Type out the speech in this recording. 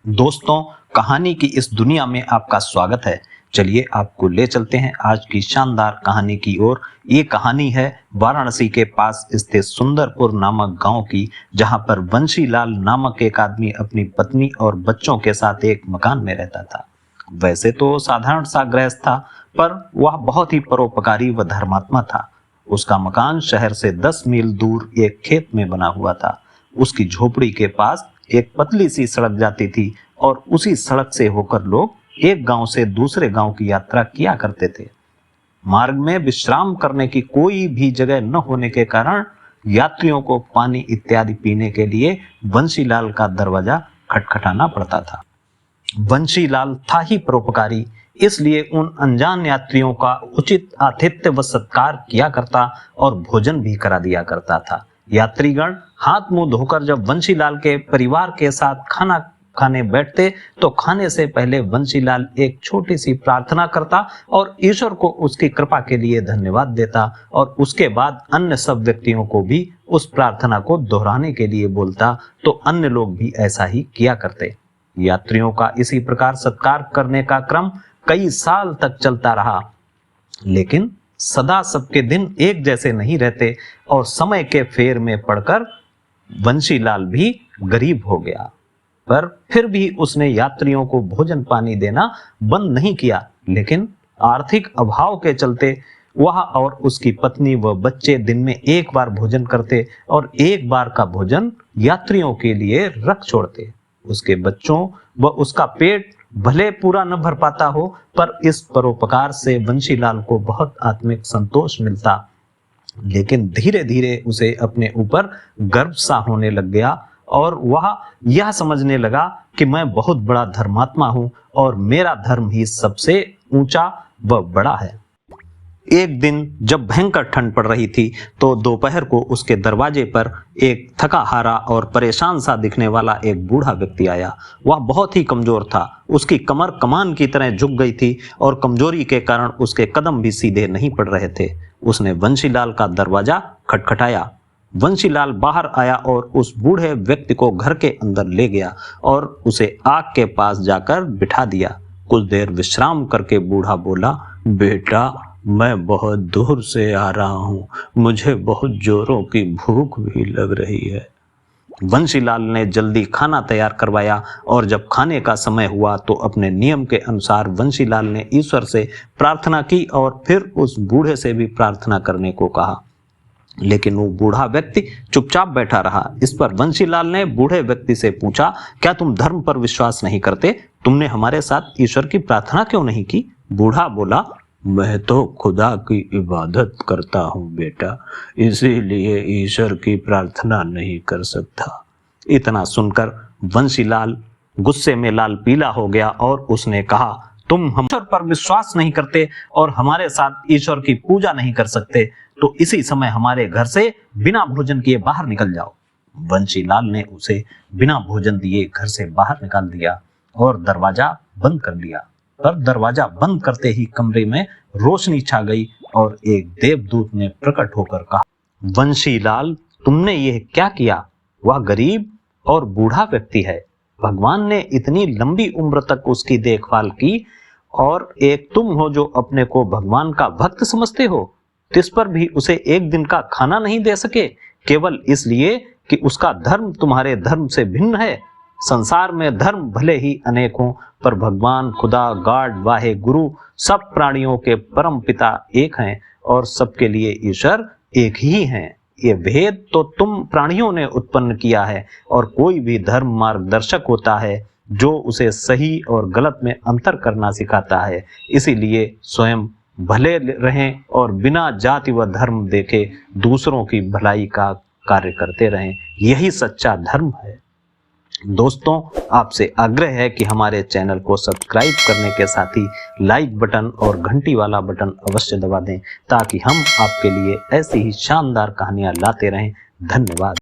दोस्तों, कहानी की इस दुनिया में आपका स्वागत है। चलिए आपको ले चलते हैं आज की शानदार कहानी की ओर। ये कहानी है वाराणसी के पास स्थित सुंदरपुर नामक गांव की, जहां पर बंशीलाल नामक एक आदमी अपनी पत्नी और बच्चों के साथ एक मकान में रहता था। वैसे तो साधारण सा गृहस्थ था, पर वह बहुत ही परोपकारी व धर्मात्मा था। उसका मकान शहर से 10 मील दूर एक खेत में बना हुआ था। उसकी झोपड़ी के पास एक पतली सी सड़क जाती थी और उसी सड़क से होकर लोग एक गांव से दूसरे गांव की यात्रा किया करते थे। मार्ग में विश्राम करने की कोई भी जगह न होने के कारण यात्रियों को पानी इत्यादि पीने के लिए बंशीलाल का दरवाजा खटखटाना पड़ता था। बंशीलाल था ही परोपकारी, इसलिए उन अनजान यात्रियों का उचित आतिथ्य व सत्कार किया करता और भोजन भी करा दिया करता था। यात्रीगण हाथ मुंह धोकर जब बंशीलाल के परिवार के साथ खाना खाने बैठते तो खाने से पहले बंशीलाल एक छोटी सी प्रार्थना करता और ईश्वर को उसकी कृपा के लिए धन्यवाद देता, और उसके बाद अन्य सब व्यक्तियों को भी उस प्रार्थना को दोहराने के लिए बोलता, तो अन्य लोग भी ऐसा ही किया करते। यात्रियों का इसी प्रकार सत्कार करने का क्रम कई साल तक चलता रहा, लेकिन सदा सबके दिन एक जैसे नहीं रहते और समय के फेर में पड़कर बंशीलाल भी गरीब हो गया। पर फिर भी उसने यात्रियों को भोजन पानी देना बंद नहीं किया, लेकिन आर्थिक अभाव के चलते वह और उसकी पत्नी व बच्चे दिन में एक बार भोजन करते और एक बार का भोजन यात्रियों के लिए रख छोड़ते। उसके बच्चों व उसका पेट भले पूरा न भर पाता हो, पर इस परोपकार से बंशीलाल को बहुत आत्मिक संतोष मिलता। लेकिन धीरे धीरे उसे अपने ऊपर गर्व सा होने लग गया और वह यह समझने लगा कि मैं बहुत बड़ा धर्मात्मा हूं और मेरा धर्म ही सबसे ऊंचा व बड़ा है। एक दिन जब भयंकर ठंड पड़ रही थी तो दोपहर को उसके दरवाजे पर एक थका हारा और परेशान सा दिखने वाला एक बूढ़ा व्यक्ति आया। वह बहुत ही कमजोर था। उसकी कमर कमान की तरह झुक गई थी और कमजोरी के कारण उसके कदम भी सीधे नहीं पड़ रहे थे। उसने बंशीलाल का दरवाजा खटखटाया। बंशीलाल बाहर आया और उस बूढ़े व्यक्ति को घर के अंदर ले गया और उसे आग के पास जाकर बिठा दिया। कुछ देर विश्राम करके बूढ़ा बोला, बेटा, मैं बहुत दूर से आ रहा हूँ, मुझे बहुत जोरों की भूख भी लग रही है। बंशीलाल ने जल्दी खाना तैयार करवाया और जब खाने का समय हुआ तो अपने नियम के अनुसार बंशीलाल ने ईश्वर से प्रार्थना की और फिर उस बूढ़े से भी प्रार्थना करने को कहा, लेकिन वो बूढ़ा व्यक्ति चुपचाप बैठा रहा। इस पर बंशीलाल ने बूढ़े व्यक्ति से पूछा, क्या तुम धर्म पर विश्वास नहीं करते? तुमने हमारे साथ ईश्वर की प्रार्थना क्यों नहीं की? बूढ़ा बोला, मैं तो खुदा की इबादत करता हूँ बेटा, इसीलिए ईश्वर की प्रार्थना नहीं कर सकता। इतना सुनकर बंशीलाल गुस्से में लाल पीला हो गया और उसने कहा, तुम हम ईश्वर पर विश्वास नहीं करते और हमारे साथ ईश्वर की पूजा नहीं कर सकते, तो इसी समय हमारे घर से बिना भोजन किए बाहर निकल जाओ। बंशीलाल ने उसे बिना भोजन दिए घर से बाहर निकाल दिया और दरवाजा बंद कर दिया। पर दरवाजा बंद करते ही कमरे में रोशनी छा गई और एक देवदूत ने प्रकट होकर कहा, बंशीलाल, तुमने यह क्या किया? वह गरीब और बूढ़ा व्यक्ति है। भगवान ने इतनी लंबी उम्र तक उसकी देखभाल की और एक तुम हो जो अपने को भगवान का भक्त समझते हो, इस पर भी उसे एक दिन का खाना नहीं दे सके, केवल इसलिए कि उसका धर्म तुम्हारे धर्म से भिन्न है। संसार में धर्म भले ही अनेक हों, पर भगवान, खुदा, गॉड, वाहे गुरु सब प्राणियों के परम पिता एक हैं और सबके लिए ईश्वर एक ही हैं। ये भेद तो तुम प्राणियों ने उत्पन्न किया है और कोई भी धर्म मार्गदर्शक होता है जो उसे सही और गलत में अंतर करना सिखाता है। इसीलिए स्वयं भले रहें और बिना जाति व धर्म देखे दूसरों की भलाई का कार्य करते रहें, यही सच्चा धर्म है। दोस्तों, आपसे आग्रह है कि हमारे चैनल को सब्सक्राइब करने के साथ ही लाइक बटन और घंटी वाला बटन अवश्य दबा दें, ताकि हम आपके लिए ऐसी ही शानदार कहानियां लाते रहें। धन्यवाद।